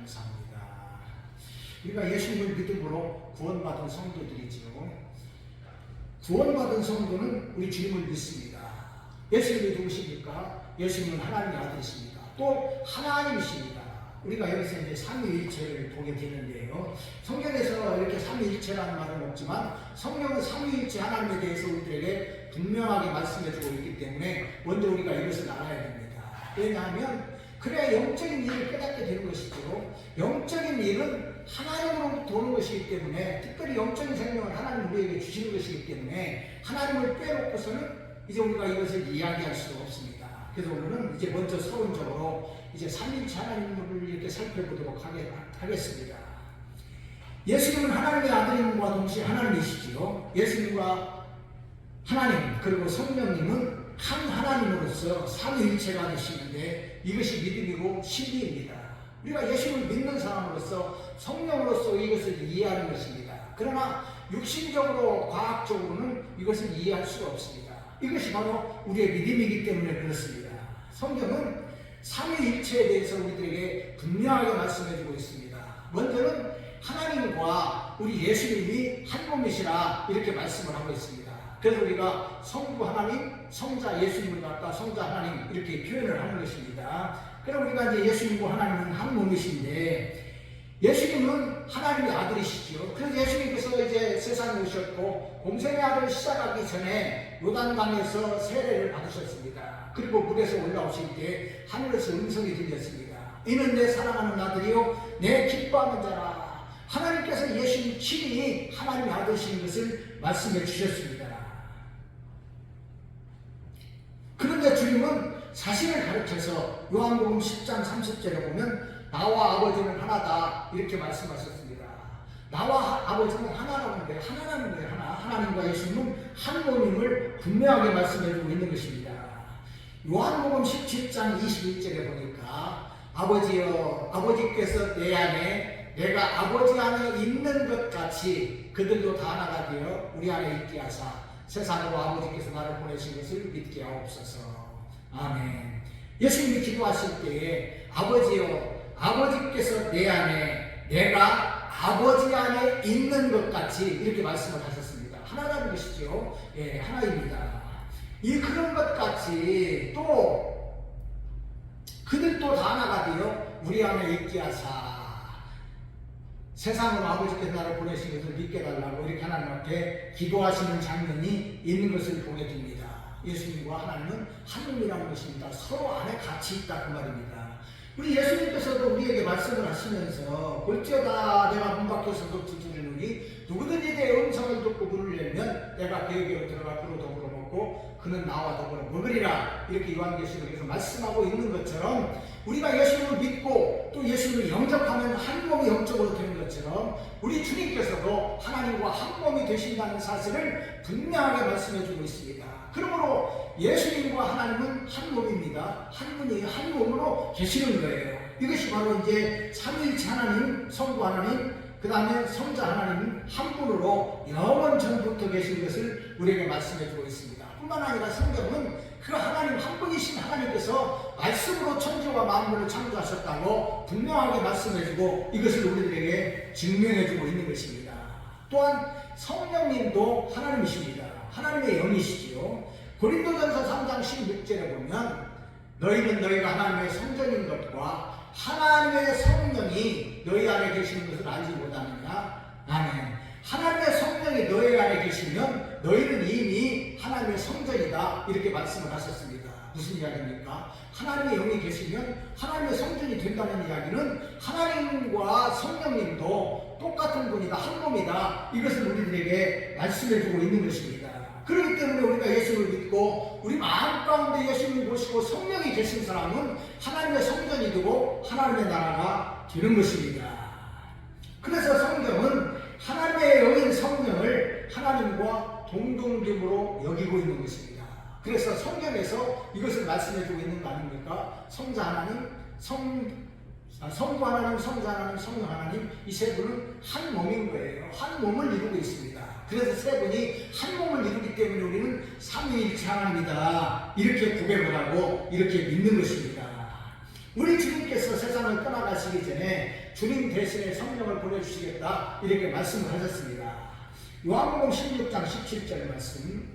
감사합니다. 우리가 예수님을 믿음으로 구원받은 성도들이지요. 구원받은 성도는 우리 주님을 믿습니다. 예수님이 누구십니까? 예수님은 하나님의 아들이십니다. 또 하나님이십니다. 우리가 여기서 이제 삼위일체를 보게 되는데요. 성경에서 이렇게 삼위일체라는 말은 없지만 성경은 삼위일체 하나님에 대해서 우리들에게 분명하게 말씀해주고 있기 때문에 먼저 우리가 이것을 알아야 됩니다. 왜냐하면 그래야 영적인 일을 깨닫게 되는 것이죠. 영적인 일은 하나님으로부터 오는 것이기 때문에, 특별히 영적인 생명을 하나님 우리에게 주시는 것이기 때문에 하나님을 빼놓고서는 이제 우리가 이것을 이야기할 수가 없습니다. 그래서 오늘은 이제 먼저 서론적으로 이제 삼위일체 하나님을 이렇게 살펴보도록 하겠습니다. 예수님은 하나님의 아들임과 동시에 하나님이시지요. 예수님과 하나님 그리고 성령님은 한 하나님으로서 삼위일체가 되시는데 이것이 믿음이고 신비입니다. 우리가 예수님을 믿는 사람으로서 성령으로서 이것을 이해하는 것입니다. 그러나 육신적으로 과학적으로는 이것을 이해할 수가 없습니다. 이것이 바로 우리의 믿음이기 때문에 그렇습니다. 성경은 삼위일체에 대해서 우리들에게 분명하게 말씀해주고 있습니다. 먼저는 하나님과 우리 예수님이 한 몸이시라 이렇게 말씀을 하고 있습니다. 그래서 우리가 성부 하나님, 성자 예수님을 갖다 성자 하나님 이렇게 표현을 하는 것입니다. 그럼 우리가 이제 예수님과 하나님은 한 몸이신데, 예수님은 하나님의 아들이시죠. 그래서 예수님께서 이제 세상에 오셨고 공생의 아들을 시작하기 전에 요단강에서 세례를 받으셨습니다. 그리고 물에서 올라오실 때 하늘에서 음성이 들렸습니다. 이는 내 사랑하는 아들이요 내 기뻐하는 자라. 하나님께서 예수님 친히 하나님의 아들이신 것을 말씀해 주셨습니다. 그런데 주님은 자신을 가르쳐서 요한복음 10장 30절에 보면 나와 아버지는 하나다 이렇게 말씀하셨습니다. 나와 아버지는 하나라는데 하나라는 거예요. 하나님과 예수님은 한 몸임을 분명하게 말씀해주고 있는 것입니다. 요한복음 17장 21절에 보니까 아버지여 아버지께서 내 안에 내가 아버지 안에 있는 것 같이 그들도 다 하나가 되어 우리 안에 있게 하사 세상으로 아버지께서 나를 보내신 것을 믿게 하옵소서. 아멘. 예수님이 기도하실 때에 아버지여 아버지께서 내 안에 내가 아버지 안에 있는 것 같이 이렇게 말씀을 하셨습니다. 하나라는 것이죠. 예, 하나입니다. 이 그런 것 같이 또 그들도 다 하나가 되어 우리 안에 있게 하사 세상으로 아버지께서 나를 보내신 것을 믿게 달라고 이렇게 하나님 앞에 기도하시는 장면이 있는 것을 보게 됩니다. 예수님과 하나님은 한 몸이라는 것입니다. 서로 안에 같이 있다 그 말입니다. 우리 예수님께서도 우리에게 말씀을 하시면서 볼지어다 내가 문 밖에서도 두드리노니 누구든지 내 음성을 듣고 문을 열면 내가 그에게로 들어가 그로 더불어 먹고 그는 나와 더불어 먹으리라 이렇게 요한계시록에서 말씀하고 있는 것처럼 우리가 예수님을 믿고 또 예수님을 영접하면 한 몸이 영적으로 되는 것처럼 우리 주님께서도 하나님과 한 몸이 되신다는 사실을 분명하게 말씀해주고 있습니다. 그러므로 예수님과 하나님은 한 몸입니다. 한 분이 한 몸으로 계시는 거예요. 이것이 바로 이제 삼위일체 하나님, 성부 하나님, 그 다음에 성자 하나님 한 분으로 영원 전부터 계신 것을 우리에게 말씀해주고 있습니다. 뿐만 아니라 성경은 그 하나님 한 분이신 하나님께서 말씀으로 천지와 만물을 창조하셨다고 분명하게 말씀해주고 이것을 우리들에게 증명해주고 있는 것입니다. 또한 성령님도 하나님이십니다. 하나님의 영이시지요. 고린도전서 3장 16절에 보면 너희는 너희가 하나님의 성전인 것과 하나님의 성령이 너희 안에 계시는 것을 알지 못하느냐? 아멘. 하나님의 성령이 너희 안에 계시면 너희는 이미 하나님의 성전이다 이렇게 말씀을 하셨습니다. 무슨 이야기입니까? 하나님의 영이 계시면 하나님의 성전이 된다는 이야기는 하나님과 성령님도 똑같은 분이다, 한 몸이다 이것을 우리들에게 말씀해주고 있는 것입니다. 그렇기 때문에 우리가 예수를 믿고 우리 마음 가운데 예수를 모시고 성령이 계신 사람은 하나님의 성전이 되고 하나님의 나라가 되는 것입니다. 그래서 성경은 하나님의 영인 성령을 하나님과 동등됨으로 여기고 있는 것입니다. 그래서 성경에서 이것을 말씀해주고 있는 거 아닙니까? 성자 하나님, 성부 하나님, 성자 하나님, 성령 하나님 이 세 분은 한 몸인 거예요. 한 몸을 이루고 있습니다. 그래서 세 분이 한 몸을 이루기 때문에 우리는 삼위일체 하나님이다 이렇게 구별을 하고 이렇게 믿는 것입니다. 우리 주님께서 세상을 세상을 떠나가시기 전에 주님 대신에 성령을 보내주시겠다 이렇게 말씀을 하셨습니다. 요한복음 16장 17절 말씀.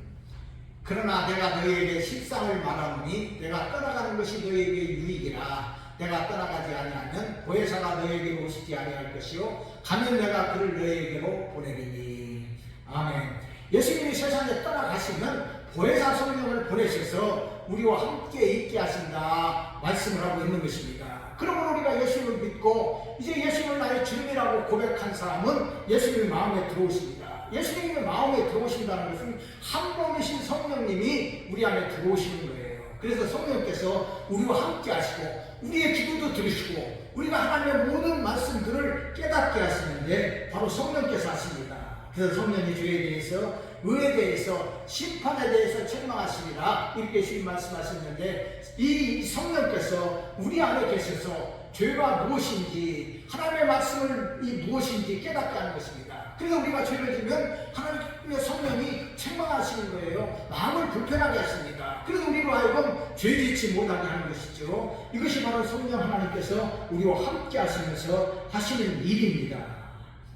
그러나 내가 너희에게 실상을 말하노니 내가 떠나가는 것이 너희에게 유익이라. 내가 떠나가지 아니하면 보혜사가 너희에게로 오시지 아니할 것이요 가면 내가 그를 너희에게로 보내리니. 아멘. 예수님이 세상에 떠나가시면 보혜사 성령을 보내셔서 우리와 함께 있게 하신다 말씀을 하고 있는 것입니다. 그러면 우리가 예수님을 믿고 이제 예수님을 나의 주님이라고 고백한 사람은 예수님의 마음에 들어오십니다. 예수님의 마음에 들어오신다는 것은 한 분이신 성령님이 우리 안에 들어오시는 거예요. 그래서 성령께서 우리와 함께 하시고 우리의 기도도 들으시고 우리가 하나님의 모든 말씀들을 깨닫게 하시는데 바로 성령께서 하십니다. 그래서 성령이 죄에 대해서, 의에 대해서, 심판에 대해서 책망하시리라 이렇게 주님 말씀하셨는데, 이 성령께서 우리 안에 계셔서 죄가 무엇인지, 하나님의 말씀을 무엇인지 깨닫게 하는 것입니다. 그래서 우리가 죄를 지면 하나님의 성령이 책망하시는 거예요. 마음을 불편하게 하십니다. 그래서 우리로 하여금 죄짓지 못하게 하는 것이죠. 이것이 바로 성령 하나님께서 우리와 함께 하시면서 하시는 일입니다.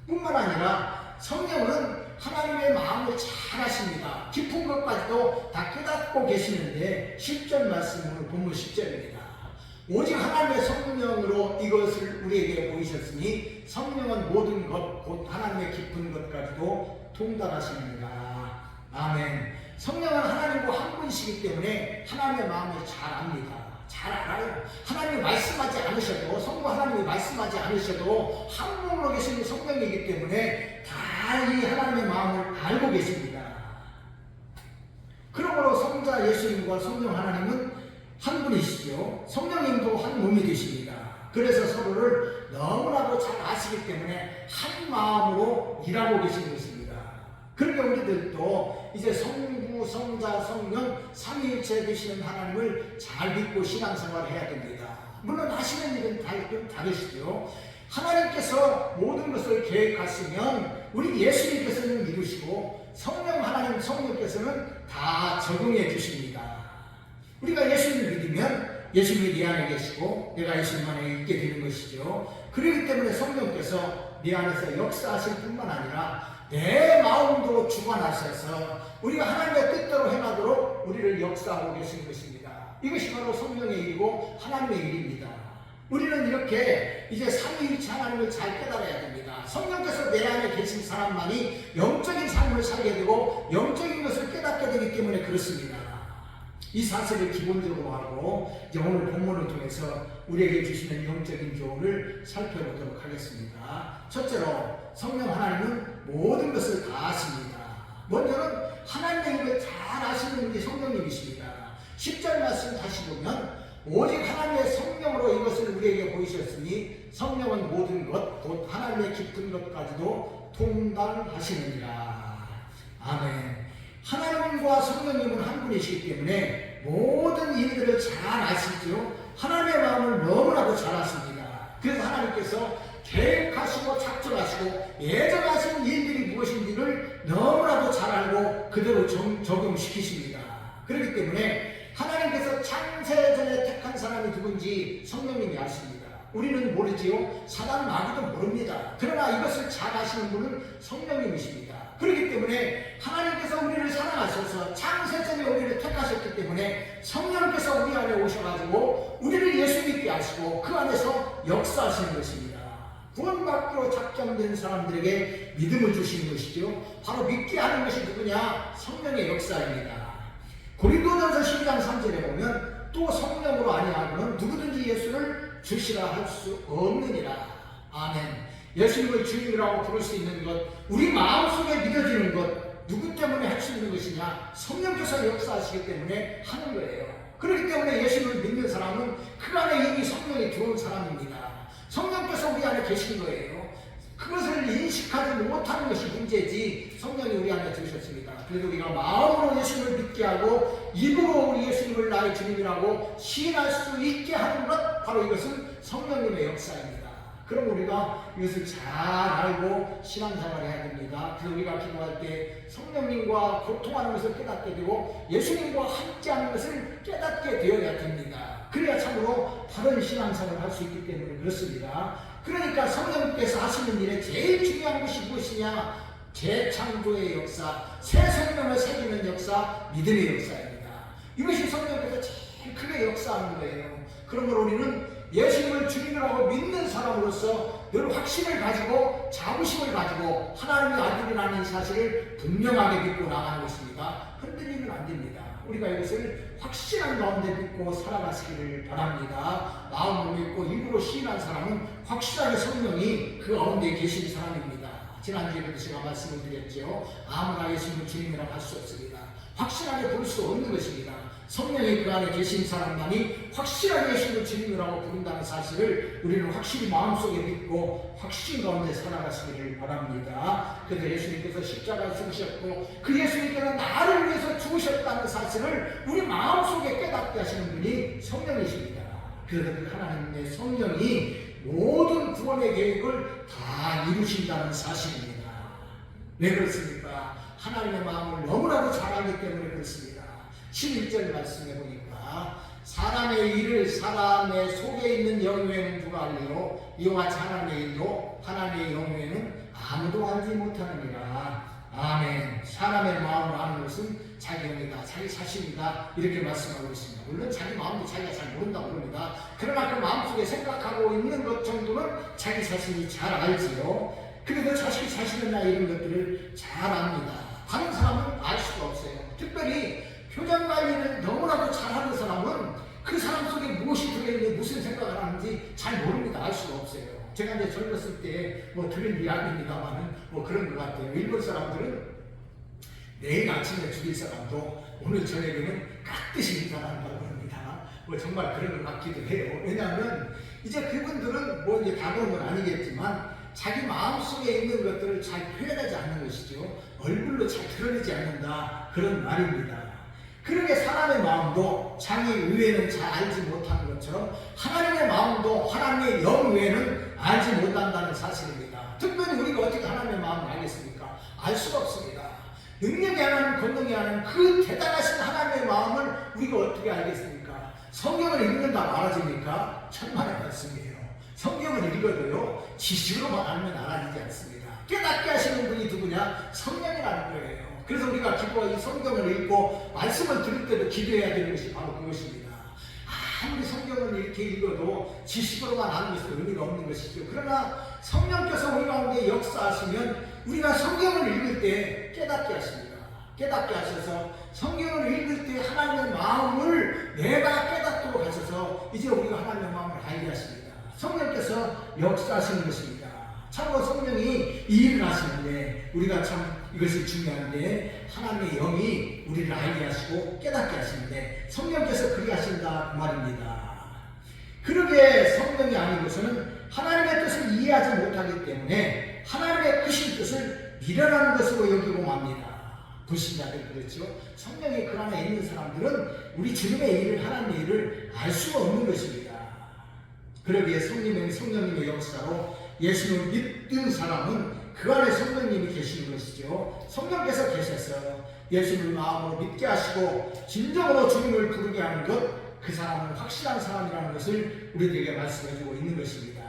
뿐만 아니라 성령은 하나님의 마음을 잘 아십니다. 깊은 것까지도 다 깨닫고 계시는데 10절 말씀으로 본문 10절입니다. 오직 하나님의 성령으로 이것을 우리에게 보이셨으니 성령은 모든 것 곧 하나님의 깊은 것까지도 통달하시느니라. 아멘. 성령은 하나님과 한 분이시기 때문에 하나님의 마음을 잘 압니다. 잘 알아요. 하나님이 말씀하지 않으셔도, 성부 하나님이 말씀하지 않으셔도 한 몸으로 계시는 성령이기 때문에 다 이 하나님의 마음을 알고 계십니다. 그러므로 성자 예수님과 성령 하나님은 한 분이시죠. 성령님도 한 몸이 되십니다. 그래서 서로를 너무나도 잘 아시기 때문에 한 마음으로 일하고 계시는 것입니다. 그러니까 우리들도 이제 성부, 성자, 성령 삼위일체 되시는 하나님을 잘 믿고 신앙생활을 해야 됩니다. 물론 하시는 일은 좀 다르시죠. 하나님께서 모든 것을 계획하시면 우리 예수님께서는 이루시고 성령 하나님 성령께서는 다 적용해 주십니다. 우리가 예수님을 믿으면 예수님이 내 안에 계시고 내가 예수님 안에 있게 되는 것이죠. 그렇기 때문에 성령께서 내 안에서 역사하실 뿐만 아니라 내 마음도 주관하셔서 우리가 하나님의 뜻대로 행하도록 우리를 역사하고 계신 것입니다. 이것이 바로 성령의 일이고 하나님의 일입니다. 우리는 이렇게 이제 삼위일체 하나님을 잘 깨달아야 됩니다. 성령께서 내 안에 계신 사람만이 영적인 삶을 살게 되고 영적인 것을 깨닫게 되기 때문에 그렇습니다. 이 사실을 기본적으로 하고 이제 오늘 본문을 통해서 우리에게 주시는 영적인 교훈을 살펴보도록 하겠습니다. 첫째로 성령 하나님은 모든 것을 다 아십니다. 먼저는 하나님의 일을 잘 아시는 분이 성령님이십니다. 10절 말씀 다시 보면 오직 하나님의 성령으로 이것을 우리에게 보이셨으니 성령은 모든 것 곧 하나님의 깊은 것까지도 통달하시느니라. 아멘. 하나님과 성령님은 한 분이시기 때문에 모든 일들을 잘 아시죠. 하나님의 마음을 너무나도 잘 아십니다. 그래서 하나님께서 계획하시고 작정하시고 예정하신 일들이 무엇인지를 너무나도 잘 알고 그대로 적용시키십니다. 그렇기 때문에 하나님께서 창세전에 택한 사람이 누군지 성령님이 아십니다. 우리는 모르지요. 사단 마귀도 모릅니다. 그러나 이것을 잘 아시는 분은 성령님이십니다. 그렇기 때문에 하나님께서 우리를 사랑하셔서 창세전에 우리를 택하셨기 때문에 성령께서 우리 안에 오셔가지고 우리를 예수 믿게 하시고 그 안에서 역사하시는 것입니다. 구원받기로 작정된 사람들에게 믿음을 주시는 것이죠. 바로 믿게 하는 것이 누구냐? 성령의 역사입니다. 고린도전서 12장 3절에 보면 또 성령으로 아니하고는 누구든지 예수를 주시라 할 수 없느니라. 아멘. 예수님을 주님이라고 부를 수 있는 것, 우리 마음속에 믿어지는 것, 누구 때문에 할 수 있는 것이냐? 성령께서 역사하시기 때문에 하는 거예요. 그렇기 때문에 예수님을 믿는 사람은 그 안에 이미 성령이 들어온 사람입니다. 성령께서 우리 안에 계신 거예요. 그것을 인식하지 못하는 것이 문제지 성령이 우리 안에 들으셨습니다. 그래도 우리가 마음으로 예수님을 믿게 하고 입으로 우리 예수님을 나의 주님이라고 시인할 수 있게 하는 것, 바로 이것은 성령님의 역사입니다. 그럼 우리가 이것을 잘 알고 신앙생활을 해야 됩니다. 그래서 우리가 기도할 때 성령님과 교통하는 것을 깨닫게 되고 예수님과 함께하는 것을 깨닫게 되어야 됩니다. 그래야 참으로 바른 신앙생활을 할 수 있기 때문에 그렇습니다. 그러니까 성령께서 하시는 일에 제일 중요한 것이 무엇이냐? 재창조의 역사, 새 생명을 새기는 역사, 믿음의 역사입니다. 이것이 성령께서 제일 크게 역사하는 거예요. 그러므로 우리는 예수님을 주님이라고 믿는 사람으로서 늘 확신을 가지고 자부심을 가지고 하나님의 아들이라는 사실을 분명하게 믿고 나가는 것입니다. 흔들리면 안 됩니다. 우리가 이것을 확신한 가운데 믿고 살아가시기를 바랍니다. 마음으로 믿고 입으로 시인한 사람은 확실하게 성령이 그 가운데 계신 사람입니다. 지난주에도 제가 말씀을 드렸죠. 아무나 예수님을 주님이라고 할 수 없습니다. 확실하게 볼 수 없는 것입니다. 성령이 그 안에 계신 사람만이 확실하게 예수님을 주님이라고 부른다는 사실을 우리는 확실히 마음속에 믿고 확신 가운데 살아가시기를 바랍니다. 그래서 예수님께서 십자가에 죽으셨고 그 예수님께서 나를 위해서 죽으셨다는 사실을 우리 마음속에 깨닫게 하시는 분이 성령이십니다. 그래서 그 하나님의 성령이 모든 구원의 계획을 다 이루신다는 사실입니다. 왜 그렇습니까? 하나님의 마음을 너무나도 잘 알기 때문에 그렇습니다. 11절 말씀해 보니까 사람의 일을 사람의 속에 있는 영외에는 누가 알리요? 이와 같이 하나님의 일도 하나님의 영외에는 아무도 알지 못하느니라. 아멘. 사람의 마음을 아는 것은 자기 영이다, 자기 자신이다, 이렇게 말씀하고 있습니다. 물론 자기 마음도 자기가 잘 모른다고 그럽니다. 그러나 그 마음속에 생각하고 있는 것 정도는 자기 자신이 잘 알지요. 그래도 자기 자신이나 이런 것들을 잘 압니다. 다른 사람은 알 수가 없어요. 특별히 표정 관리를 너무나도 잘하는 사람은 그 사람 속에 무엇이 들어있는지 무슨 생각을 하는지 잘 모릅니다. 알 수가 없어요. 제가 이제 젊었을 때 들은 이야기입니다만은 그런 것 같아요. 일본 사람들은 내일 아침에 죽일 사람도 오늘 저녁에는 깍듯이 인사한다고 합니다. 정말 그런 것 같기도 해요. 왜냐하면 이제 그분들은 이제 다 그런 건 아니겠지만 자기 마음속에 있는 것들을 잘 표현하지 않는 것이죠. 얼굴로 잘 드러내지 않는다, 그런 말입니다. 그러게 사람의 마음도 자기 외에는 잘 알지 못하는 것처럼 하나님의 마음도 하나님의 영 외에는 알지 못한다는 사실입니다. 특별히 우리가 어떻게 하나님의 마음을 알겠습니까? 알 수가 없습니다. 능력이 하나님, 권능이 하나님, 그 대단하신 하나님의 마음을 우리가 어떻게 알겠습니까? 성경을 읽는다 말아집니까? 천만의 말씀이에요. 성경을 읽어도요, 지식으로만 알면 알아지지 않습니다. 깨닫게 하시는 분이 누구냐? 성령이라는 거예요. 그래서 우리가 기도와 이 성경을 읽고 말씀을 들을 때도 기도해야 되는 것이 바로 그것입니다. 아무리 성경을 이렇게 읽어도 지식으로만 아는 것은 의미가 없는 것이죠. 그러나 성령께서 우리 가운데 역사하시면 우리가 성경을 읽을 때 깨닫게 하십니다. 깨닫게 하셔서 성경을 읽을 때 하나님의 마음을 내가 깨닫도록 하셔서 이제 우리가 하나님의 마음을 알게 하십니다. 성령께서 역사하시는 것입니다. 참으로 성령이 이 일을 하시는데 우리가 참 이것이 중요한데 하나님의 영이 우리를 알게 하시고 깨닫게 하시는데 성령께서 그리 하신다 그 말입니다. 그러게 성령이 아니고서는 하나님의 뜻을 이해하지 못하기 때문에 하나님의 크신 뜻을 미련한 것으로 여기고 맙니다. 불신자들 그렇죠. 성령이 그 안에 있는 사람들은 우리 주님의 일을, 하나님의 일을 알 수가 없는 것입니다. 그러기에 성령님의 역사로 예수님을 믿는 사람은 그 안에 성령님이 계시는 것이죠. 성령께서 계셔서 예수님을 마음으로 믿게 하시고 진정으로 주님을 부르게 하는 것, 그 사람은 확실한 사람이라는 것을 우리들에게 말씀해주고 있는 것입니다.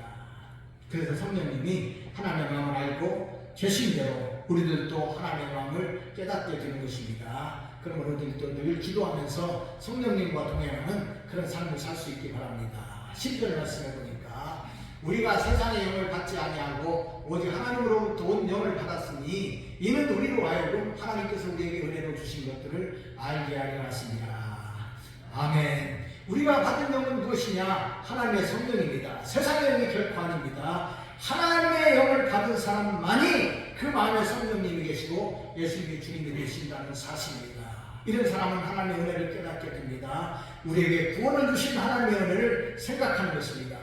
그래서 성령님이 하나님의 마음을 알고 계신 대로 우리들도 하나님의 마음을 깨닫게 되는 것입니다. 그럼 우리들도 늘 기도하면서 성령님과 동행하는 그런 삶을 살 수 있기 바랍니다. 10절 말씀해 보니까 우리가 세상의 영을 받지 아니하고 오직 하나님으로부터 온 영을 받았으니 이는 우리로 하여금 하나님께서 우리에게 은혜로 주신 것들을 알게 하려 하십니다. 아멘. 우리가 받은 영은 무엇이냐? 하나님의 성령입니다. 세상의 영이 결코 아닙니다. 하나님의 영을 받은 사람만이 그 마음에 성령님이 계시고 예수님이 주님이 되신다는 사실입니다. 이런 사람은 하나님의 은혜를 깨닫게 됩니다. 우리에게 구원을 주신 하나님의 은혜를 생각하는 것입니다.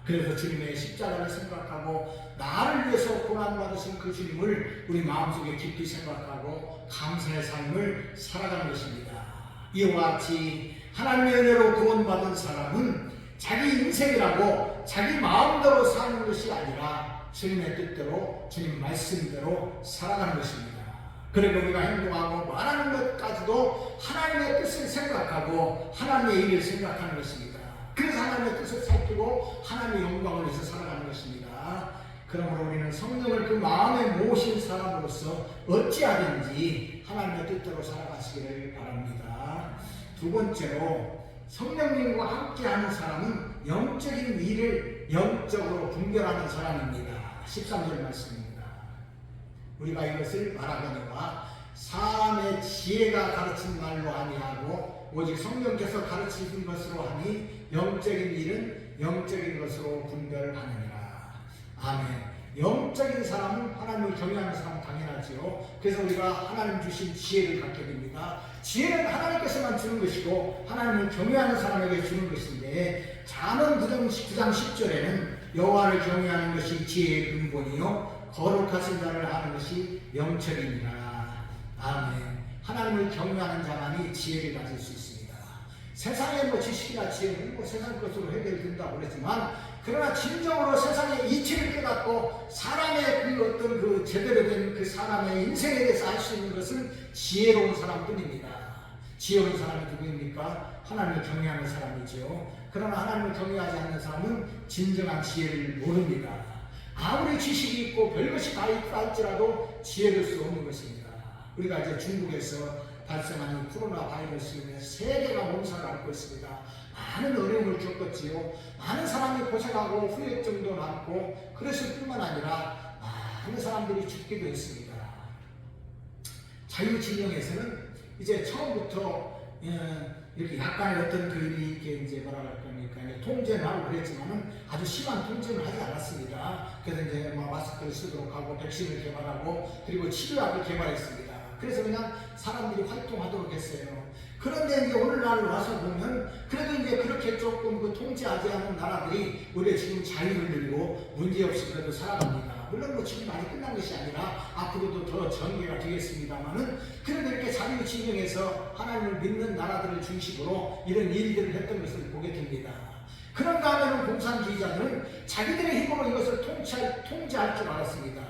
그래서 주님의 십자가를 생각하고 나를 위해서 고난받으신 그 주님을 우리 마음속에 깊이 생각하고 감사의 삶을 살아가는 것입니다. 이와 같이 하나님의 은혜로 구원받은 사람은 자기 인생이라고 자기 마음대로 사는 것이 아니라 주님의 뜻대로 주님 말씀대로 살아가는 것입니다. 그리고 우리가 행동하고 말하는 것까지도 하나님의 뜻을 생각하고 하나님의 일을 생각하는 것입니다. 그래서 하나님의 뜻을 살피고 하나님의 영광을 위해서 살아가는 것입니다. 그러므로 우리는 성령을 그 마음에 모으신 사람으로서 어찌하든지 하나님의 뜻대로 살아가시기를 바랍니다. 두 번째로 성령님과 함께하는 사람은 영적인 일을 영적으로 분별하는 사람입니다. 13절 말씀입니다. 우리가 이것을 말하거니와 사람의 지혜가 가르친 말로 아니하고 오직 성령께서 가르치신 것으로 하니 영적인 일은 영적인 것으로 분별하느니라. 아멘. 영적인 사람은 하나님을 경외하는 사람은 당연하지요. 그래서 우리가 하나님 주신 지혜를 갖게 됩니다. 지혜는 하나님께서만 주는 것이고 하나님을 경외하는 사람에게 주는 것인데 잠언 9장 10절에는 여호와를 경외하는 것이 지혜의 근본이요 거룩하신 자를 아는 것이 영적이니라. 아멘. 하나님을 경외하는 자만이 지혜를 가질 수 있습니다. 세상의 지식이나 지혜는 세상 것으로 해결된다고 그랬지만 그러나 진정으로 세상의 이치를 깨닫고 사람의 그 어떤 그 제대로 된 그 사람의 인생에 대해서 알 수 있는 것은 지혜로운 사람뿐입니다. 지혜로운 사람이 누구입니까? 하나님을 경외하는 사람이죠. 그러나 하나님을 경외하지 않는 사람은 진정한 지혜를 모릅니다. 아무리 지식이 있고 별것이 다 있다 할지라도 지혜를 수 없는 것입니다. 우리가 이제 중국에서 발생한 코로나 바이러스로 세계가 몸살을 앓고 있습니다. 많은 어려움을 겪었지요. 많은 사람이 고생하고 후유증도 많고 그랬을 뿐만 아니라 많은 사람들이 죽기도 했습니다. 자유진영에서는 이제 처음부터 이렇게 약간의 어떤 이렇게 이제 뭐라 그럴까 통제는 하고 그랬지만은 아주 심한 통제는 하지 않았습니다. 그래서 이제 마스크를 쓰도록 하고 백신을 개발하고 그리고 치료약을 개발했습니다. 그래서 그냥 사람들이 활동하도록 했어요. 그런데 이제 오늘날 와서 보면 그래도 이제 그렇게 조금 그 통제하지 않은 나라들이 오히려 지금 자유를 누리고 문제없이 그래도 살아갑니다. 물론 지금 아직 끝난 것이 아니라 앞으로도 더 전개가 되겠습니다만은 그래도 이렇게 자유진영에서 하나님을 믿는 나라들을 중심으로 이런 일들을 했던 것을 보게 됩니다. 그런가 하면 공산주의자들은 자기들의 힘으로 이것을 통제할 줄 알았습니다.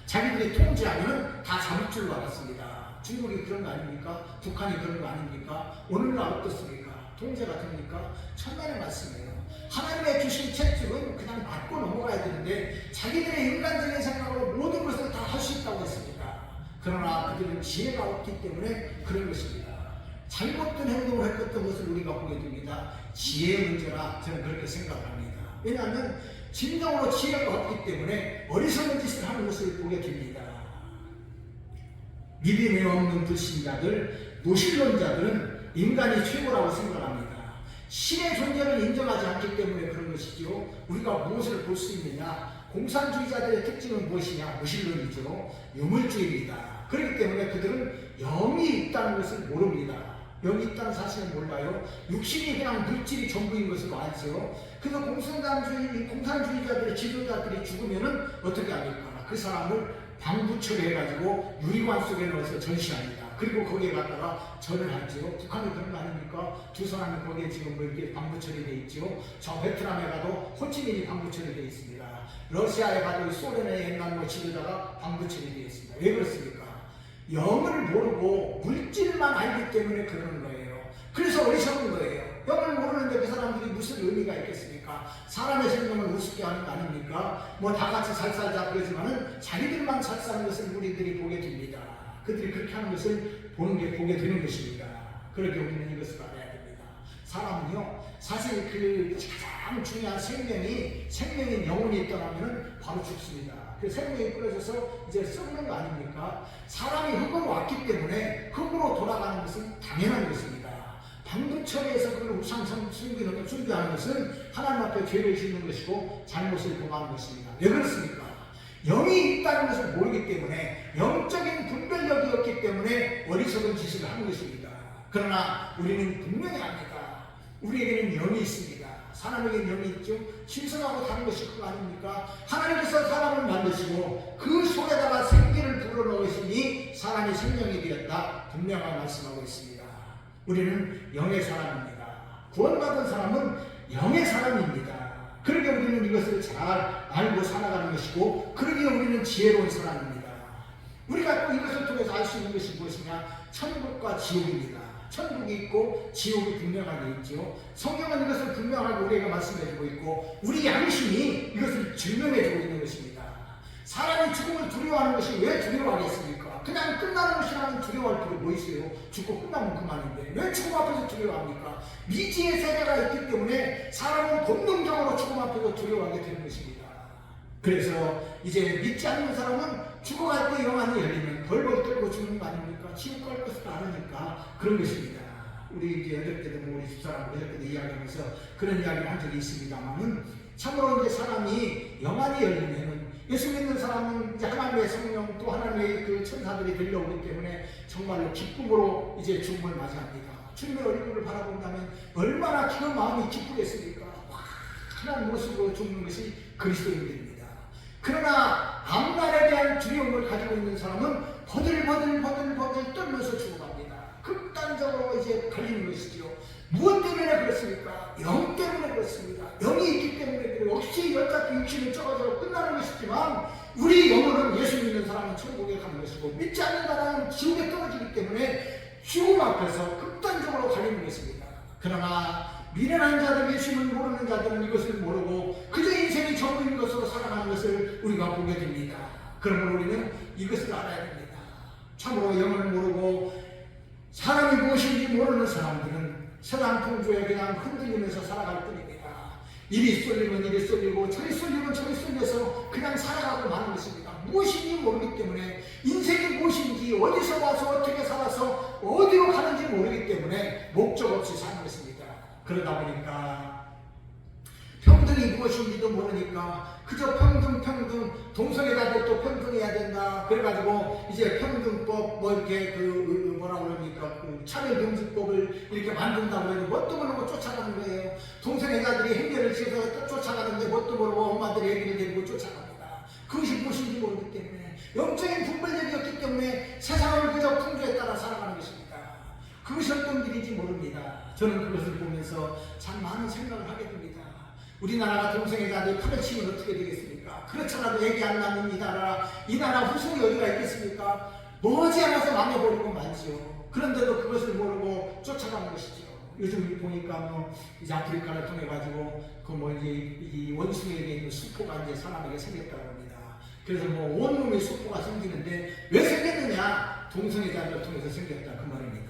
자기들이 통제하면 다 잡을 줄 알았습니다. 중국이 그런 거 아닙니까? 북한이 그런 거 아닙니까? 오늘날 어떻습니까? 통제가 됩니까? 천만의 말씀이에요. 하나님의 주신 책들은 그냥 맞고 넘어가야 되는데 자기들의 인간적인 생각으로 모든 것을 다 할 수 있다고 했습니다. 그러나 그들은 지혜가 없기 때문에 그런 것입니다. 잘못된 행동을 했던 것을 우리가 보게 됩니다. 지혜의 문제라 저는 그렇게 생각합니다. 왜냐하면 진정으로 지혜가 없기 때문에 어리석은 짓을 하는 것을 보게 됩니다. 믿음이 없는 불신자들, 무신론자들은 인간이 최고라고 생각합니다. 신의 존재를 인정하지 않기 때문에 그런 것이죠. 우리가 무엇을 볼 수 있느냐? 공산주의자들의 특징은 무엇이냐? 무신론이죠. 유물주의입니다. 그렇기 때문에 그들은 영이 있다는 것을 모릅니다. 영이 있다는 사실은 몰라요. 육신이 그냥 물질이 전부인 것으로 알죠. 그래서 공산주의자들의 지도자들이 죽으면은 어떻게 합니까? 그 사람을 방부 처리해가지고 유리관 속에 넣어서 전시합니다. 그리고 거기에 갔다가 절을 하죠. 북한이 그런 거 아닙니까? 두 사람이 거기에 지금 뭐 이렇게 방부 처리되어 있죠. 저 베트남에 가도 호치민이 방부 처리되어 있습니다. 러시아에 가도 소련의 옛날 지도자가 방부 처리되어 있습니다. 왜 그렇습니까? 영을 모르고 물질만 알기 때문에 그러는 거예요. 그래서 어리석은 거예요. 영을 모르는데 그 사람들이 무슨 의미가 있겠습니까? 사람의 생명을 우습게 하는 거 아닙니까? 뭐 다 같이 잘 살자 그러지만은 자기들만 잘 사는 것을 우리들이 보게 됩니다. 그들이 그렇게 하는 것을 보게 되는 것입니다. 그렇게 우리는 이것을 알아야 됩니다. 사람은요, 사실 그 가장 중요한 생명인 영혼이 떠나면 바로 죽습니다. 그 생명이 끊어져서 이제 썩는 거 아닙니까? 사람이 흙으로 왔기 때문에 흙으로 돌아가는 것은 당연한 것입니다. 방부처리에서 그걸 우상성 숭배하는 것은 하나님 앞에 죄를 짓는 것이고 잘못을 범하는 것입니다. 왜 그렇습니까? 영이 있다는 것을 모르기 때문에 영적인 분별력이 없기 때문에 어리석은 짓을 하는 것입니다. 그러나 우리는 분명히 압니다. 우리에게는 영이 있습니다. 사람에게는 영이 있죠. 신성하고 다른 것이 그거 아닙니까? 하나님께서 사람을 만드시고 그 속에다가 생기를 불어넣으시니 사람이 생명이 되었다. 분명하게 말씀하고 있습니다. 우리는 영의 사람입니다. 구원받은 사람은 영의 사람입니다. 그러게 우리는 이것을 잘 알고 살아가는 것이고, 그러게 우리는 지혜로운 사람입니다. 우리가 또 이것을 통해서 알 수 있는 것이 무엇이냐? 천국과 지옥입니다. 천국이 있고 지옥이 분명하게 있지요. 성경은 이것을 분명하게 우리에게 말씀해주고 있고, 우리 양심이 이것을 증명해주고 있는 것입니다. 사람이 죽음을 두려워하는 것이 왜 두려워하겠습니까? 그냥 끝나는 것이라면 두려워할 필요 뭐 있어요? 죽고 끝나면 그만인데 왜 죽음 앞에서 두려워합니까? 미지의 세계가 있기 때문에 사람은 본능적으로 죽음 앞에서 두려워하게 되는 것입니다. 그래서 이제 믿지 않는 사람은 죽어갈 때 영안이 열리면 벌벌 떨고 죽는 거 아닙니까? 지옥 갈 것을 아느니까 그런 것입니다. 우리 이제 여덟 때도 우리 집사람 여덟 때도 이야기하면서 그런 이야기를 한 적이 있습니다만은, 참으로 이제 사람이 영안이 열리면은, 예수 믿는 사람은 이제 하나님의 성령 또 하나님의 그 천사들이 들려오기 때문에 정말로 기쁨으로 이제 죽음을 맞이합니다. 주님의 얼굴을 바라본다면 얼마나 그 마음이 기쁘겠습니까? 환한 모습으로 죽는 것이 그리스도인들입니다. 그러나 앞날에 대한 두려움을 가지고 있는 사람은 버들버들 떨면서 죽어갑니다. 극단적으로 이제 갈리는 것이죠. 무엇 때문에 그렇습니까? 영 때문에 그렇습니다. 영이 있기 때문에 그래요. 역시 어차피 육신은 썩어져 끝나는 것이지만, 우리 영혼은 예수 믿는 사람은 천국에 가는 것이고, 믿지 않는 사람은 지옥에 떨어지기 때문에 죽음 앞에서 극단적으로 갈리는 것입니다. 그러나 미련한 자들, 예수를 모르는 자들은 이것을 모르고 그저 인생이 전부인 것으로 살아가는 것을 우리가 보게 됩니다. 그러므로 우리는 이것을 알아야 됩니다. 참으로 영을 모르고 사람이 무엇인지 모르는 사람들은 세상 풍조에 그냥 흔들리면서 살아갈 뿐입니다. 이리 쏠리면 이리 쏠리고 저리 쏠리면 저리 쏠려서 그냥 살아가고 마는 것입니다. 무엇인지 모르기 때문에, 인생이 무엇인지, 어디서 와서 어떻게 살아서 어디로 가는지 모르기 때문에 목적 없이 사는 것입니다. 그러다 보니까 평등이 무엇인지도 모르니까 그저 평등 동성애자도 또 평등해야 된다 그래가지고 이제 평등법 뭐 이렇게 그 뭐라 그럽니까 그 차별금지법을 이렇게 만든다고 해도 뭣도 모르고 쫓아가는 거예요. 동성애자들이 행렬을 지어서 쫓아가는데 뭣도 모르고 엄마들이 애기를 데리고 쫓아갑니다. 그것이 무엇인지 모르기 때문에, 영적인 분별력이었기 때문에 세상을 그저 풍조에 따라 살아가는 것입니다. 그것이 어떤 길인지 모릅니다. 저는 그것을 보면서 참 많은 생각을 하게 됩니다. 우리나라가 동성애자들이 팔을 치면 어떻게 되겠습니까? 그렇잖아도 애기 안 낳는 이 나라 후손이 어디가 있겠습니까? 머지않아서 망해버리고 말지요. 그런데도 그것을 모르고 쫓아가는 것이죠. 요즘 보니까 뭐 이제 아프리카를 통해 가지고 그 뭐 이제 이 원숭이에게 있는 수포가 이제 사람에게 생겼다고 합니다. 그래서 뭐 온몸에 수포가 생기는데 왜 생겼느냐? 동성애자들을 통해서 생겼다 그 말입니다.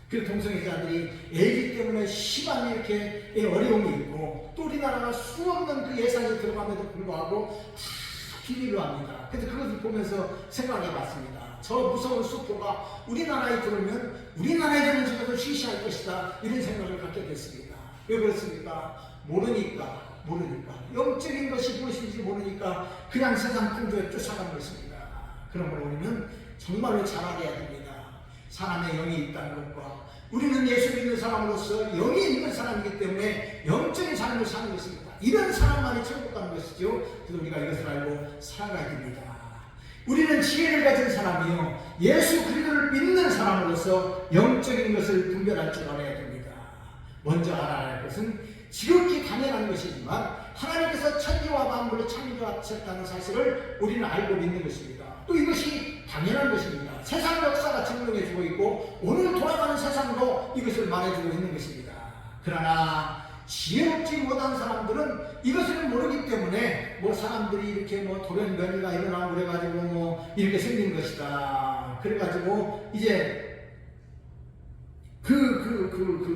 그 동성애자들이 애기 때문에 심한 이렇게 어려움이 있고, 또 우리나라가 수없는 그 예산이 들어감에도 불구하고 다 비밀로 합니다. 그래서 그것을 보면서 생각해 봤습니다. 저 무서운 수포가 우리나라에 들어오면 우리나라에 되는 집에서 쉬쉬할 것이다, 이런 생각을 갖게 됐습니다. 왜 그렇습니까? 모르니까 영적인 것이 무엇인지 모르니까 그냥 세상 풍조에 쫓아가는 것입니다. 그러므로 우리는 정말로 잘 알아야 됩니다. 사람의 영이 있다는 것과, 우리는 예수 믿는 사람으로서 영이 있는 사람이기 때문에 영적인 삶을 사는 것입니다. 이런 사람만이 천국 가는 것이죠. 그래서 우리가 이것을 알고 살아가야 됩니다. 우리는 지혜를 가진 사람이요, 예수 그리스도를 믿는 사람으로서 영적인 것을 분별할 줄 알아야 됩니다. 먼저 알아야 할 것은 지극히 당연한 것이지만, 하나님께서 천지와 만물을 창조하셨다는 사실을 우리는 알고 믿는 것입니다. 또 이것이 당연한 것입니다. 세상 역사가 증명해주고 있고 오늘 돌아가는 세상도 이것을 말해주고 있는 것입니다. 그러나 지혜롭지 못한 사람들은 이것을 모르기 때문에 뭐 사람들이 이렇게 뭐 돌연변이가 일어나고 그래가지고 뭐 이렇게 생긴 것이다, 그래가지고 이제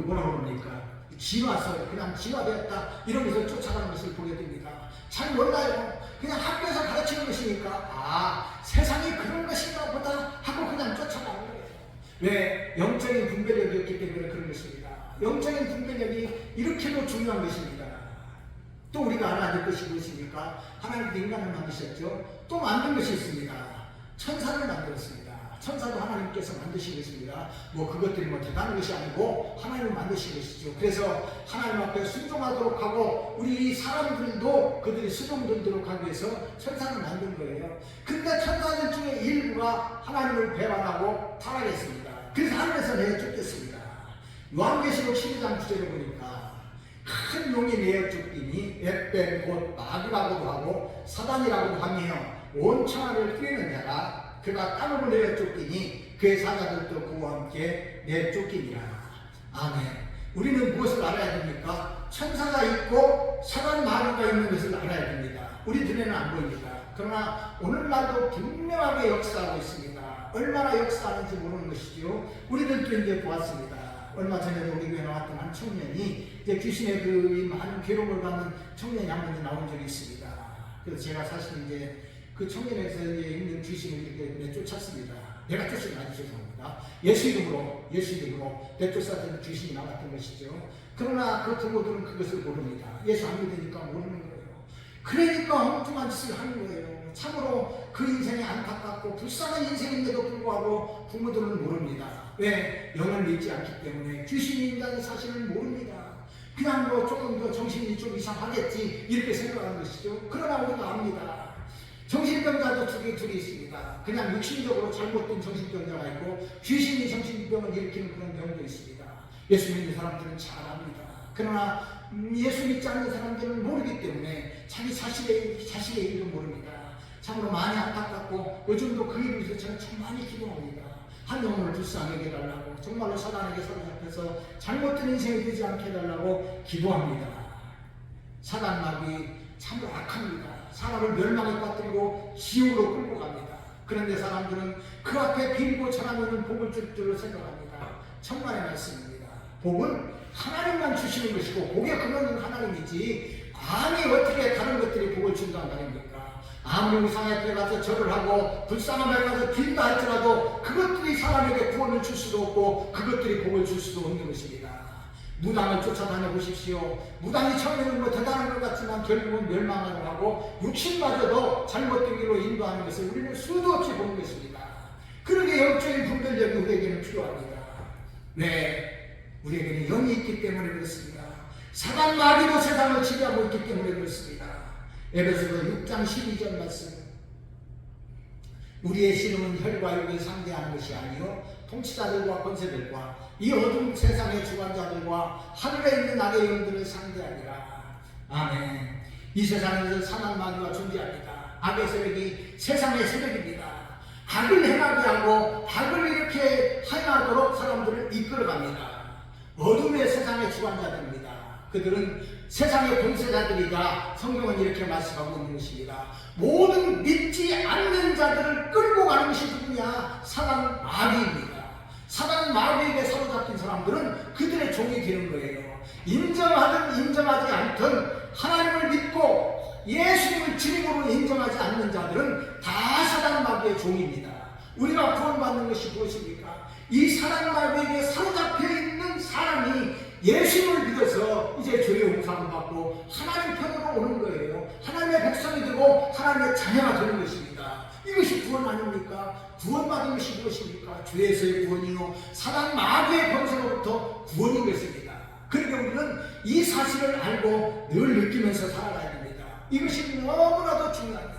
뭐라 그럽니까, 진화설, 그냥 진화되었다 이런 것을 쫓아가는 것을 보게 됩니다. 잘 몰라요. 그냥 학교에서 가르치는 것이니까 세상이 그런 것인가 보다 하고 그냥 쫓아가는 거예요. 왜? 영적인 분별력이었기 때문에 그런 것입니다. 영적인 분별력이 이렇게도 중요한 것입니다. 또 우리가 알아야 될 것이 무엇입니까? 하나님께서 인간을 만드셨죠. 또 만든 것이 있습니다. 천사를 만들었습니다. 천사도 하나님께서 만드신 것입니다. 뭐 그것들이 뭐 대단한 것이 아니고 하나님을 만드신 것이죠. 그래서 하나님 앞에 순종하도록 하고 우리 사람들도 그들이 순종되도록 하기 위해서 천사를 만든 거예요. 근데 천사들 중에 일부가 하나님을 배반하고 타락했습니다. 그래서 하늘에서 내쫓겼습니다. 요한계시록 12장 9절에 보니까 큰 용이 내어 쫓기니 앱뱀 곧 마귀라고도 하고 사단이라고도 하며 온 천하를 뿌리는 자라. 그가 땅으로 내어 쫓기니 그의 사자들도 그와 함께 내쫓기니라. 아멘. 우리는 무엇을 알아야 됩니까? 천사가 있고 사단 마귀가 있는 것을 알아야 됩니다. 우리 눈에는 안 보입니다. 그러나 오늘날도 분명하게 역사하고 있습니다. 얼마나 역사하는지 모르는 것이죠. 우리들도 이제 보았습니다. 얼마 전에도 우리 교회 나왔던 한 청년이 이제 귀신의 그 많은 괴로움을 받는 청년이 한 번 나온 적이 있습니다. 그래서 제가 사실 이제 그 청년에서 이제 있는 귀신을 이렇게 내쫓았습니다. 내가 쫓은 게 아주 죄송합니다. 예수 이름으로 내쫓았던 귀신이 나왔던 것이죠. 그러나 그 부모들은 그것을 모릅니다. 예수 안 믿으니까 모르는 거예요. 그러니까 엉뚱한 짓을 하는 거예요. 참으로 그 인생이 안타깝고 불쌍한 인생인데도 불구하고 부모들은 모릅니다. 왜? 영을 믿지 않기 때문에 귀신이 있다는 사실을 모릅니다. 그냥 뭐 조금 더 정신이 좀 이상하겠지 이렇게 생각하는 것이죠. 그러나 우리가 압니다. 정신병자도 둘이 있습니다. 그냥 육신적으로 잘못된 정신병자가 있고 귀신이 정신병을 일으키는 그런 병도 있습니다. 예수 믿는 사람들은 잘 압니다. 그러나 예수 믿지 않는 사람들은 모르기 때문에 자기 자신의 일도 모릅니다. 참으로 많이 안타깝고 요즘도 그 일을 위해서 저는 참 많이 기도합니다. 한 영혼을 불쌍하게 해달라고, 정말로 사단에게 사로잡혀서 잘못된 인생이 되지 않게 해달라고 기도합니다. 사단 마귀 참으로 악합니다. 사람을 멸망에 빠뜨리고 지옥으로 끌고 갑니다. 그런데 사람들은 그 앞에 빌고 전하면 복을 줄 줄로 생각합니다. 천만의 말씀입니다. 복은 하나님만 주시는 것이고 복의 근원은 하나님이지 감히 어떻게 다른 것들이 복을 준다는 말입니까? 아무리 우상 앞에 가서 절을 하고 불쌍함에 가서 빌다 할지라도 그것들이 사람에게 구원을 줄 수도 없고 그것들이 복을 줄 수도 없는 것입니다. 무당을 쫓아다녀 보십시오. 무당이 처음에는 뭐 대단한 것 같지만 결국은 멸망을 하고 육신마저도 잘못된 길로 인도하는 것을 우리는 수도 없이 보는 것입니다. 그러게 영적인 분별력이 우리에게는 필요합니다. 왜? 우리에게는 영이 있기 때문에 그렇습니다. 사단 마귀도 세상을 지배하고 있기 때문에 그렇습니다. 에베소서 6장 12절 말씀. 우리의 씨름은 혈과 육을 상대하는 것이 아니요 통치자들과 권세들과 이 어두운 세상의 주관자들과 하늘에 있는 악의 영들을 상대하니라. 아멘. 이 세상에서 사단 마귀가 존재합니다. 악의 세력이 세상의 세력입니다. 악을 행하게 하고 악을 이렇게 행하도록 사람들을 이끌어갑니다. 어둠의 세상의 주관자들입니다. 그들은 세상의 권세자들이다. 성경은 이렇게 말씀하고 있는 것입니다. 모든 믿지 않는 자들을 끌고 가는 것이 누구냐? 사단 마귀입니다. 사단 마귀에게 사로잡힌 사람들은 그들의 종이 되는 거예요. 인정하든 인정하지 않든 하나님을 믿고 예수님을 주님으로 인정하지 않는 자들은 다 사단 마귀의 종입니다. 우리가 구원받는 것이 무엇입니까? 이 사단 마귀에게 사로잡혀 있는 사람이 예수님을 믿어서 이제 죄의 용서를 받고 하나님 편으로 오는 거예요. 하나님의 백성이 되고 하나님의 자녀가 되는 것입니다. 이것이 구원 아닙니까? 구원받은 것이 무엇입니까? 죄에서의 구원이요 사단 마귀의 권세로부터 구원인 것입니다. 그러니까 우리는 이 사실을 알고 늘 느끼면서 살아가야 됩니다. 이것이 너무나도 중요합니다.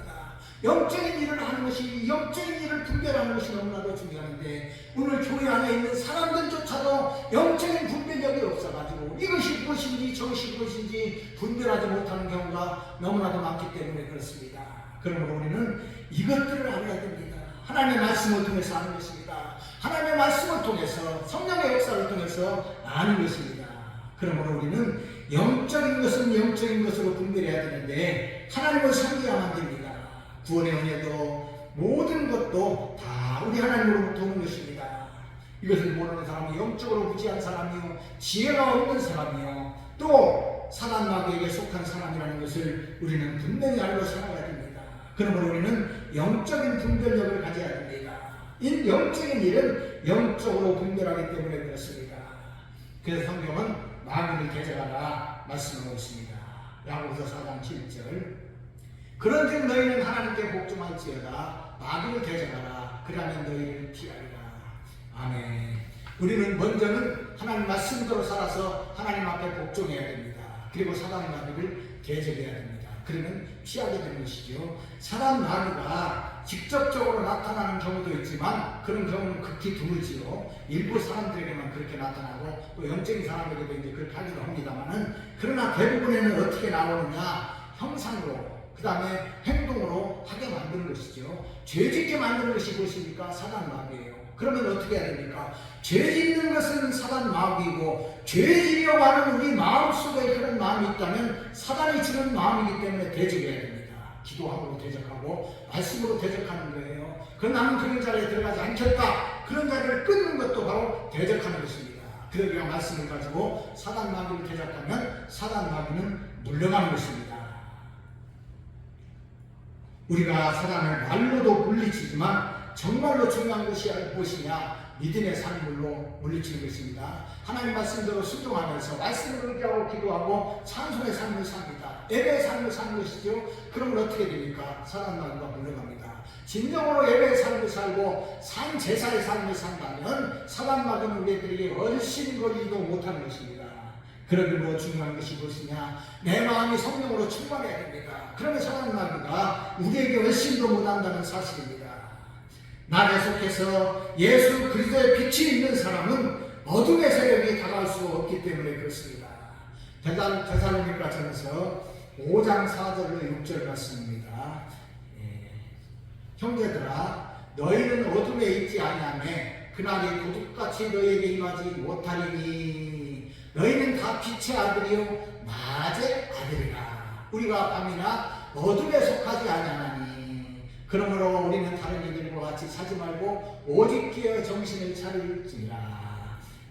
영적인 일을 하는 것이, 영적인 일을 분별하는 것이 너무나도 중요한데 오늘 교회 안에 있는 사람들조차도 영적인 분별력이 없어가지고 이것이 무엇인지 저것이 무엇인지 분별하지 못하는 경우가 너무나도 많기 때문에 그렇습니다. 그러므로 우리는 이것들을 알아야 됩니다. 하나님의 말씀을 통해서 아는 것입니다. 하나님의 말씀을 통해서 성령의 역사를 통해서 아는 것입니다. 그러므로 우리는 영적인 것은 영적인 것으로 분별해야 되는데 하나님을 섬겨야만 됩니다. 구원의 은혜도 모든 것도 다 우리 하나님으로부터 오는 것입니다. 이것을 모르는 사람은 영적으로 무지한 사람이요 지혜가 없는 사람이요 또 사단 마귀에게 속한 사람이라는 것을 우리는 분명히 알고 살아야 됩니다. 그러므로 우리는 영적인 분별력을 가져야 됩니다. 이 영적인 일은 영적으로 분별하기 때문에 그렇습니다. 그래서 성경은 마귀를 대적하라 말씀하고 있습니다. 야고보서 4장 7절 그런즉 너희는 하나님께 복종할지어다 마귀를 대적하라 그러면 너희를 피하리라. 아멘. 우리는 먼저는 하나님 말씀대로 살아서 하나님 앞에 복종해야 됩니다. 그리고 사단 마귀를 대적해야 됩니다. 그러면 피하게 되는 것이죠. 사단 마귀가 직접적으로 나타나는 경우도 있지만 그런 경우는 극히 드물지요. 일부 사람들에게만 그렇게 나타나고 또 영적인 사람에게도 이제 그렇게 하기도 합니다만은, 그러나 대부분에는 어떻게 나오느냐, 형상으로, 그 다음에 행동으로 하게 만드는 것이죠. 죄 짓게 만드는 것이 무엇입니까? 사단 마귀예요. 그러면 어떻게 해야 됩니까? 죄 짓는 것은 사단 마귀고, 죄 지려고 하는 우리 마음속에 그런 마음이 있다면 사단이 주는 마음이기 때문에 대적해야 됩니다. 기도함으로 대적하고 말씀으로 대적하는 거예요. 나는 그런 자리에 들어가지 않겠다, 그런 자리를 끊는 것도 바로 대적하는 것입니다. 그러기가 말씀을 가지고 사단 마귀를 대적하면 사단 마귀는 물러가는 것입니다. 우리가 사단을 말로도 물리치지만 정말로 중요한 것이 무엇이냐? 믿음의 삶으로 물리치는 것입니다. 하나님 말씀대로 순종하면서 말씀을 의지하고 기도하고 찬송의 삶을 삽니다. 예배의 삶을 사는 것이죠. 그러면 어떻게 됩니까? 사단 마귀가 물러갑니다. 진정으로 예배의 삶을 살고 산 제사의 삶을 산다면 사단 마귀는 우리들에게 훨씬 걸리도 못하는 것입니다. 그러므로 중요한 것이 무엇이냐? 내 마음이 성령으로 충만해야 됩니다. 그러면 사단 마귀가 우리에게 훨씬 더 못한다는 사실입니다. 나 계속해서 예수 그리스도의 빛이 있는 사람은 어둠의 세력이 다가올 수 없기 때문에 그렇습니다. 데살로니가전서 5장 4절로 6절 말씀입니다. 형제들아, 너희는 어둠에 있지 아니하며 그날이 도둑같이 너희에게 임하지 못하리니 너희는 다 빛의 아들이요 낮의 아들이라. 우리가 밤이나 어둠에 속하지 아니하나니 그러므로 우리는 다른 이들과 같이 사지 말고 오직 깨어 정신을 차릴지니라.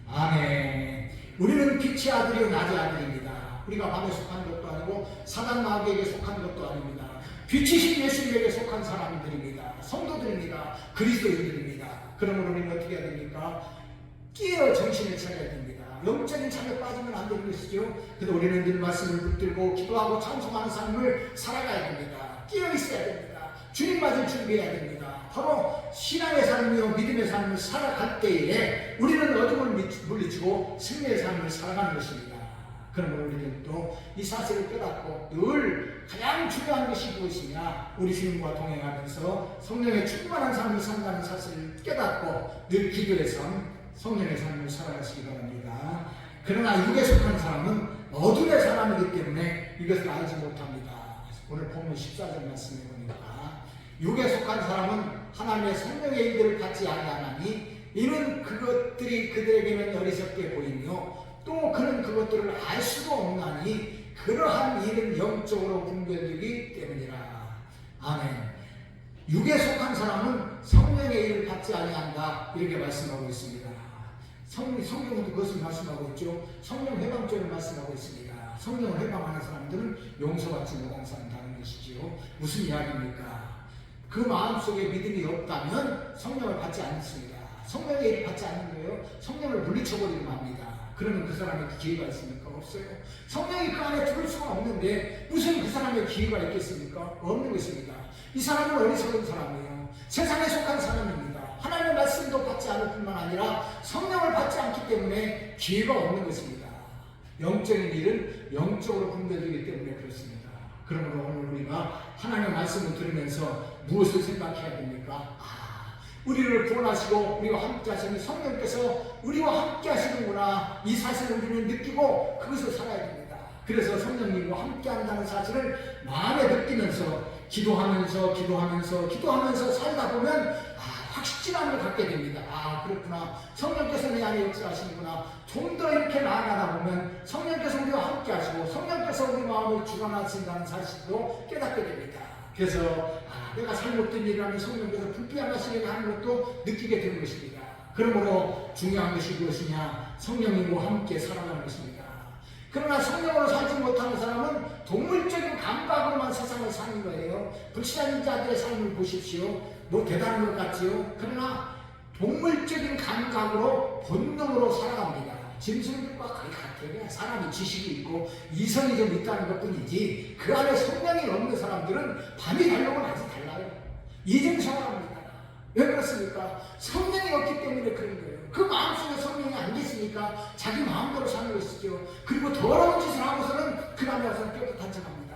아멘. 우리는 빛의 아들이요 낮의 아들입니다. 우리가 밤에 속한 것도 아니고 사단 마귀에게 속한 것도 아닙니다. 빛이신 예수님에게 속한 사람들입니다. 성도들입니다. 그리스도인들입니다. 그러므로 우리는 어떻게 해야 됩니까? 깨어 정신을 차려야 됩니다. 영적인 잠에 빠지면 안 되는 것이죠. 그래서 우리는 늘 말씀을 붙들고 기도하고 찬송하는 삶을 살아가야 됩니다. 깨어 있어야 됩니다. 주님 맞을 준비해야 됩니다. 바로 신앙의 삶이요 믿음의 삶을 살아갈 때에 우리는 어둠을 물리치고 승리의 삶을 살아가는 것입니다. 그러므로 우리는 또 이 사실을 깨닫고 늘 가장 중요한 것이 무엇이냐, 우리 주님과 동행하면서 성령의 충만한 삶을 산다는 사실을 깨닫고 늘 기도의 삶, 성령의 삶을 살아가시기 바랍니다. 그러나 육에 속한 사람은 어둠의 사람이기 때문에 이것을 알지 못합니다. 오늘 본문 14절 말씀해 보니까 육에 속한 사람은 하나님의 성령의 일들을 받지 아니하나니 이는 그것들이 그들에게는 어리석게 보이며 또 그는 그것들을 알 수도 없나니 그러한 일은 영적으로 분별되기 때문이라. 아멘. 육에 속한 사람은 성령의 일을 받지 아니한다, 이렇게 말씀하고 있습니다. 성령도 그것을 말씀하고 있죠. 성령 회방죄를 말씀하고 있습니다. 성령을 회방하는 사람들은 용서받지 못한 사람이라는 것이지요. 무슨 이야기입니까? 그 마음속에 믿음이 없다면 성령을 받지 않습니다. 성령의 일을 받지 않는 거예요. 성령을 물리쳐버리기만 합니다. 그러면 그 사람에게 기회가 있습니까? 없어요. 성령이 그 안에 들을 수가 없는데 무슨 그 사람의 기회가 있겠습니까? 없는 것입니다. 이 사람은 어리석은 사람이에요. 세상에 속한 사람입니다. 하나님의 말씀도 받지 않을 뿐만 아니라 성령을 받지 않기 때문에 기회가 없는 것입니다. 영적인 일은 영적으로 분별되기 때문에 그렇습니다. 그러므로 오늘 우리가 하나님의 말씀을 들으면서 무엇을 생각해야 됩니까? 우리를 구원하시고 우리와 함께 하시는 성령께서 우리와 함께 하시는구나, 이 사실을 우리는 느끼고 그것을 살아야 됩니다. 그래서 성령님과 함께 한다는 사실을 마음에 느끼면서 기도하면서 살다 보면 확실함을 갖게 됩니다. 그렇구나, 성령께서 내 안에 역사하시는구나. 좀 더 이렇게 나아가다 보면 성령께서 우리와 함께 하시고 성령께서 우리 마음을 주관하신다는 사실도 깨닫게 됩니다. 그래서 내가 잘못된 일을 하면 성령께서 불쾌하시게 하는 것도 느끼게 되는 것입니다. 그러므로 중요한 것이 무엇이냐? 성령님과 함께 살아가는 것입니다. 그러나 성령으로 살지 못하는 사람은 동물적인 감각으로만 세상을 사는 거예요. 불신앙인 자들의 삶을 보십시오. 뭐 대단한 것 같지요? 그러나 동물적인 감각으로 본능으로 살아갑니다. 짐승들과 거의 같아요. 사람이 지식이 있고 이성이 좀 있다는 것 뿐이지 그 안에 성령이 없는 사람들은 밤이 달라고 낮이 달라요. 이중성합니다. 왜 그렇습니까? 성령이 없기 때문에 그런 거예요. 그 마음속에 성령이 안 계시니까 자기 마음대로 사는 것이죠. 그리고 더러운 짓을 하고서는 그 다음에 와서 깨끗한 척합니다.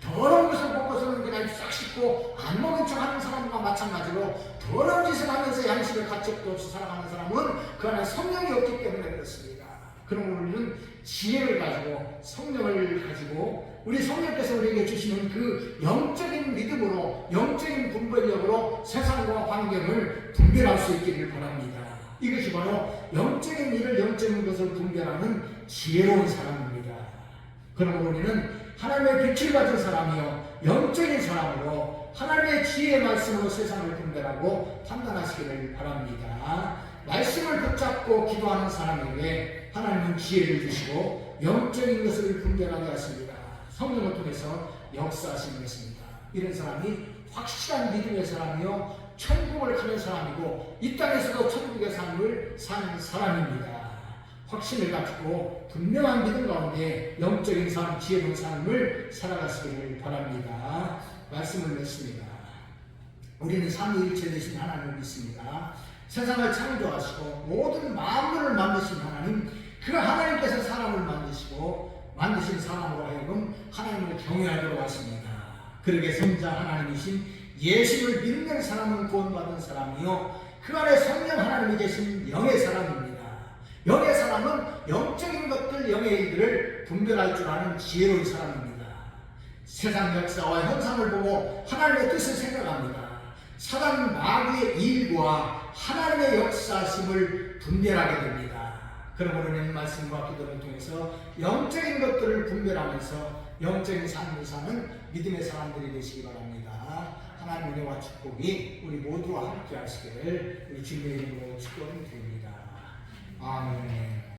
더러운 것을 보고서는 그냥 싹 씻고 안 먹은 척 하는 사람과 마찬가지로 더러운 짓을 하면서 양식을 가책도 없이 살아가는 사람은 그 안에 성령이 없기 때문에 그렇습니다. 그러므로 우리는 지혜를 가지고 성령을 가지고 우리 성령께서 우리에게 주시는 그 영적인 믿음으로 영적인 분별력으로 세상과 환경을 분별할 수 있기를 바랍니다. 이것이 바로 영적인 일을 영적인 것을 분별하는 지혜로운 사람입니다. 그러므로 우리는 하나님의 빛을 가진 사람이요 영적인 사람으로 하나님의 지혜의 말씀으로 세상을 분별하고 판단하시기를 바랍니다. 말씀을 붙잡고 기도하는 사람에게 하나님은 지혜를 주시고 영적인 것을 분별하게 하십니다. 성령을 통해서 역사하시는 것입니다. 이런 사람이 확실한 믿음의 사람이요 천국을 가는 사람이고 이 땅에서도 천국의 삶을 사는 사람입니다. 확신을 가지고 분명한 믿음 가운데 영적인 삶, 지혜로운 삶을 살아가시기를 바랍니다. 말씀을 맺습니다. 우리는 삼위일체 되신 하나님을 믿습니다. 세상을 창조하시고 모든 만물을 만드신 하나님, 그 하나님께서 사람을 만드시고 만드신 사람으로 하여금 하나님을 경외하도록 하십니다. 그러게 성자 하나님이신 예수를 믿는 사람은 구원받은 사람이요 그 안에 성령 하나님이 계신 영의 사람입니다. 영의 사람은 영적인 것들, 영의 일들을 분별할 줄 아는 지혜로운 사람입니다. 세상 역사와 현상을 보고 하나님의 뜻을 생각합니다. 사단 마귀의 일과 하나님의 역사심을 분별하게 됩니다. 그러므로 우리는 말씀과 기도를 통해서 영적인 것들을 분별하면서 영적인 삶을 사는 믿음의 사람들이 되시기 바랍니다. 하나님 은혜와 축복이 우리 모두와 함께 하시기를 우리 주님의 이름으로 축복을 드립니다. 아멘.